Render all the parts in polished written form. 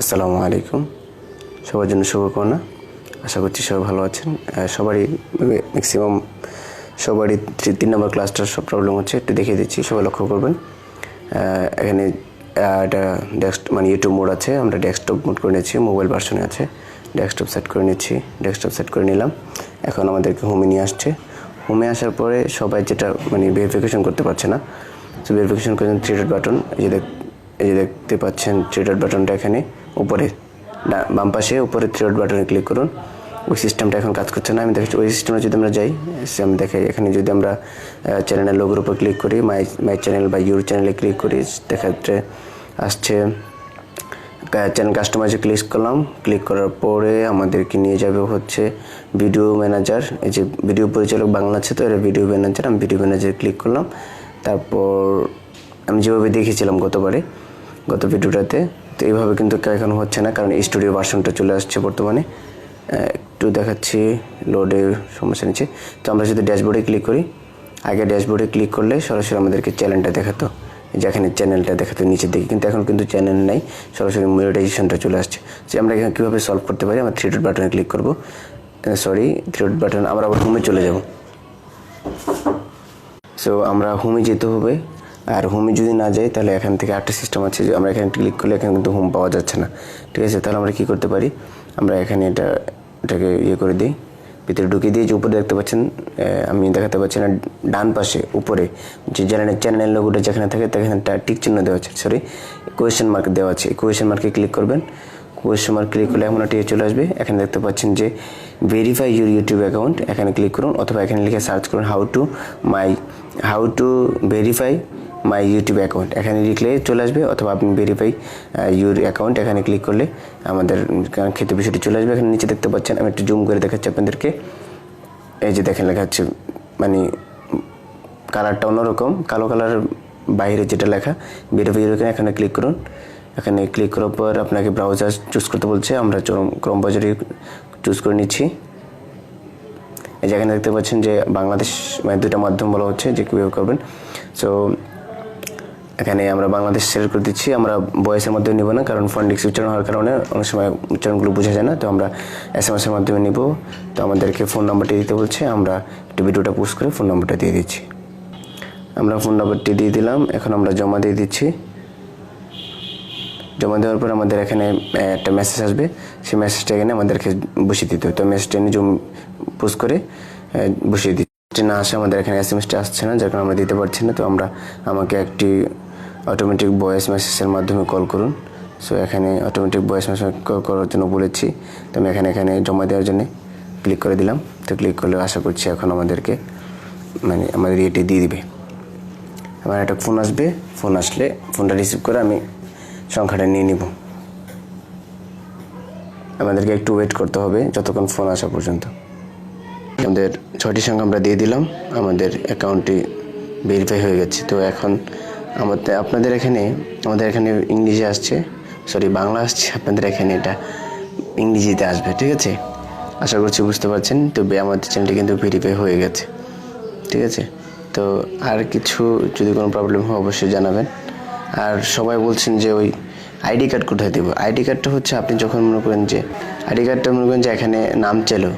আসসালামু আলাইকুম। সবার জন্য শুভকামনা। আশা করছি সবাই ভালো আছেন। সবারই ম্যাক্সিমাম সবারই 3 নম্বর ক্লাসটার সব প্রবলেম হচ্ছে, একটু দেখিয়ে দিচ্ছি, সবাই লক্ষ্য করবেন। এখানে এটা মানে ইউটিউব মোড আছে, আমরা ডেস্কটপ মোড করে নিয়েছি, মোবাইল ভার্সনে আছে, ডেস্কটপ সেট করে নিচ্ছি। ডেস্কটপ সেট করে নিলাম। এখন আমাদেরকে হোমে নিয়ে আসছে। হোমে আসার পরে সবাই যেটা মানে ভেরিফিকেশন করতে পারছে না, তো ভেরিফিকেশন করেন 3 ডট বাটন। এই যে দেখতে পাচ্ছেন 3 ডট বাটনটা এখানে উপরে বাম পাশে উপরে 3 ডট বাটনে ক্লিক করুন। ওই সিস্টেমটা এখন কাজ করছে না, আমি দেখছি। ওই সিস্টেমে যদি আমরা যাই, আমি দেখাই, এখানে যদি আমরা চ্যানেলের লোগোর উপর ক্লিক করি, মাই চ্যানেল বা ইউর চ্যানেলে ক্লিক করি, দেখাচ্ছে আসছে চ্যানেল কাস্টমাইজে ক্লিক করলাম। ক্লিক করার পরে আমাদেরকে নিয়ে যাবে হচ্ছে ভিডিও ম্যানেজার। এই যে ভিডিও পরিচালক বাংলা আছে, তো এটা ভিডিও ম্যানেজার। আমি ভিডিও ম্যানেজারে ক্লিক করলাম। তারপর আমি যেভাবে দেখেছিলাম গত ভিডিওটাতে, তো এইভাবে কিন্তু এখন হচ্ছে না, কারণ স্টুডিও ভার্সনটা চলে আসছে বর্তমানে। একটু দেখাচ্ছি, লোডে সমস্যা নিচ্ছে। তো আমরা যদি ড্যাশবোর্ডে ক্লিক করি, আগে ড্যাশবোর্ডে ক্লিক করলে সরাসরি আমাদেরকে চ্যানেলটা দেখাতো, যেখানে চ্যানেলটা দেখাতো নিচের দিকে, কিন্তু এখন কিন্তু চ্যানেল নেই, সরাসরি মনিটাইজেশনটা চলে আসছে। যে আমরা এখানে কীভাবে সলভ করতে পারি, আমরা 3 ডট বাটনে ক্লিক করব। 3 ডট বাটন, আমরা আবার হোমে চলে যাব। সো আমরা হোমে যেতে হবে। আর হোমে যদি না যাই, তাহলে এখান থেকে একটা সিস্টেম আছে যে আমরা এখানে ক্লিক করলে এখানে কিন্তু হোম পাওয়া যাচ্ছে না। ঠিক আছে, তাহলে আমরা কী করতে পারি, আমরা এখানে এটাকে করে দিই, ভিতরে ঢুকিয়ে দিয়ে। যে উপরে দেখতে পাচ্ছেন, আমি দেখাতে পাচ্ছি না, ডান পাশে উপরে যে চ্যানেলের লোগোটা যেখানে থাকে সেখানে একটা টিক চিহ্ন দেওয়া আছে, কোয়েশ্চেন মার্ক দেওয়া আছে। এই কোয়েশ্চেন মার্কে ক্লিক করবেন। কোয়েশ্চেন মার্ক ক্লিক করলে এমন একটা চলে আসবে। এখানে দেখতে পাচ্ছেন যে ভেরিফাই ইউর ইউটিউব অ্যাকাউন্ট, এখানে ক্লিক করুন, অথবা এখানে লিখে সার্চ করুন how to verify my YouTube account, এখানে লিখলে চলে আসবে। অথবা আপনি ভেরিফাই ইউর অ্যাকাউন্ট, এখানে ক্লিক করলে আমাদের ক্ষেত্রে বিষয়টি চলে আসবে। এখানে নিচে দেখতে পাচ্ছেন, আমি একটু জুম করে দেখাচ্ছি আপনাদেরকে। এই যে দেখেন, লেখা হচ্ছে, মানে কালারটা অন্যরকম, কালো কালারের বাইরে যেটা লেখা ভেরিফাই ইউর, এখানে ক্লিক করুন। এখানে ক্লিক করার পর আপনাকে ব্রাউজার চুজ করতে বলছে, আমরা ক্রোম ব্রাউজারই চুজ করে নিচ্ছি। এই যে এখানে দেখতে পাচ্ছেন যে বাংলাদেশ, মানে 2টা মাধ্যম বলা হচ্ছে যে কীভাবে করবেন। সো এখানে আমরা বাংলাদেশ সিলেক্ট করে দিচ্ছি। আমরা ভয়েসের মাধ্যমে নিব না, কারণ ফন্ডিক্স উচ্চারণ হওয়ার কারণে অনেক সময় উচ্চারণগুলো বোঝা যায় না, তো আমরা SMS-এর মাধ্যমে নিব। তো আমাদেরকে ফোন নাম্বারটি দিতে বলছে, আমরা একটু ভিডিওটা পোস্ট করে ফোন নাম্বারটা দিয়ে দিচ্ছি। আমরা ফোন নাম্বারটি দিয়ে দিলাম। এখন আমরা জমা দিয়ে দিচ্ছি। জমা দেওয়ার পর আমাদের এখানে একটা মেসেজ আসবে, সেই মেসেজটা এখানে আমাদেরকে বসিয়ে দিতে হবে। তো মেসেজটা এনে জুম পোস্ট করে বসিয়ে দিচ্ছি। না আসে, আমাদের এখানে SMS-টা আসছে না, যার কারণে আমরা দিতে পারছি না। তো আমাকে একটি অটোমেটিক ভয়েস মেসেজের মাধ্যমে কল করুন। সো এখানে অটোমেটিক ভয়েস মেসেজ কল করার জন্য বলেছি, তো আমি এখানে জমা দেওয়ার জন্য ক্লিক করে দিলাম। তো ক্লিক করলে আশা করছি এখন আমাদেরকে মানে আমাদের ইয়েটি দিয়ে দিবে। আমার একটা ফোন আসবে, ফোন আসলে ফোনটা রিসিভ করে আমি সংখ্যাটা নিয়ে নিব। আমাদেরকে একটু ওয়েট করতে হবে যতক্ষণ ফোন আসা পর্যন্ত। আমাদের 6টি সংখ্যা আমরা দিয়ে দিলাম, আমাদের অ্যাকাউন্টটি ভেরিফাই হয়ে গেছে। তো এখন আমাদের এখানে ইংরেজি আসছে, বাংলা আসছে, আপনাদের এখানে এটা ইংরেজিতে আসবে। ঠিক আছে, আশা করছি বুঝতে পারছেন। তো আমাদের চ্যানেলটি কিন্তু ভেরিফাই হয়ে গেছে। ঠিক আছে, তো আর কিছু যদি কোনো প্রবলেম হয় অবশ্যই জানাবেন। আর সবাই বলছেন যে ওই আইডি কার্ড কোথায় দেবো। আইডি কার্ডটা হচ্ছে আপনি যখন মনে করেন যে এখানে নাম চাইলো,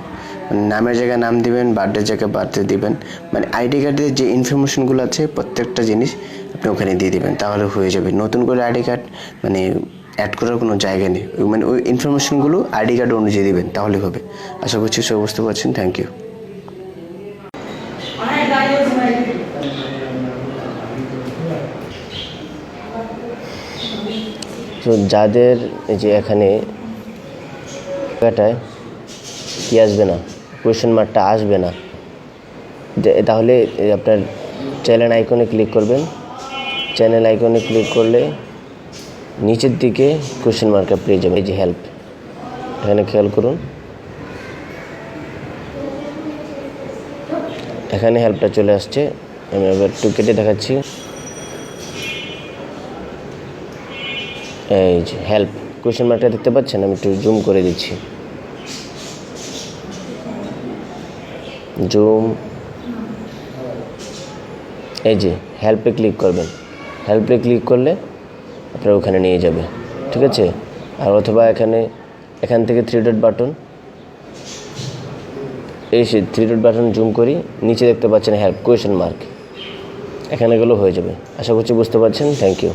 মানে নামের জায়গায় নাম দিবেন, বার্থডের জায়গায় বার্থডে দিবেন, মানে আইডি কার্ডের যে ইনফরমেশনগুলো আছে প্রত্যেকটা জিনিস আপনি ওখানে দিয়ে দিবেন, তাহলে হয়ে যাবে। নতুন করে আইডি কার্ড মানে অ্যাড করার কোনো জায়গা নেই, মানে ওই ইনফরমেশনগুলো আইডি কার্ড অনুযায়ী দিবেন, তাহলে হবে। আশা করছি সব বুঝতে পারছেন। Thank you. তো যাদের যে এখানে জায়গাটায় কি আসবে না, কোয়েশ্চেন মার্কটা আসবে না, তাহলে আপনার চ্যানেল আইকনে ক্লিক করবেন। চ্যানেল আইকনে ক্লিক করলে নিচের দিকে কোয়েশ্চেন মার্কটা পেয়ে যাবেন। এই যে হেল্প, এখানে খেয়াল করুন, এখানে হেল্পটা চলে আসছে। আমি এবার একটু কেটে দেখাচ্ছি। এই যে হেল্প কোয়েশ্চেন মার্কটা দেখতে পাচ্ছেন, আমি একটু জুম করে দিচ্ছি। জুম, এই যে হেল্পে ক্লিক করবেন। হেল্পে ক্লিক করলে আপনার ওখানে নিয়ে যাবে। ঠিক আছে, আর অথবা এখান থেকে 3 ডট বাটন, এই 3 ডট বাটন জুম করি, নিচে দেখতে পাচ্ছেন হেল্প কোয়েশ্চেন মার্ক, এখানে গেলেও হয়ে যাবে। আশা করছি বুঝতে পারছেন। Thank you.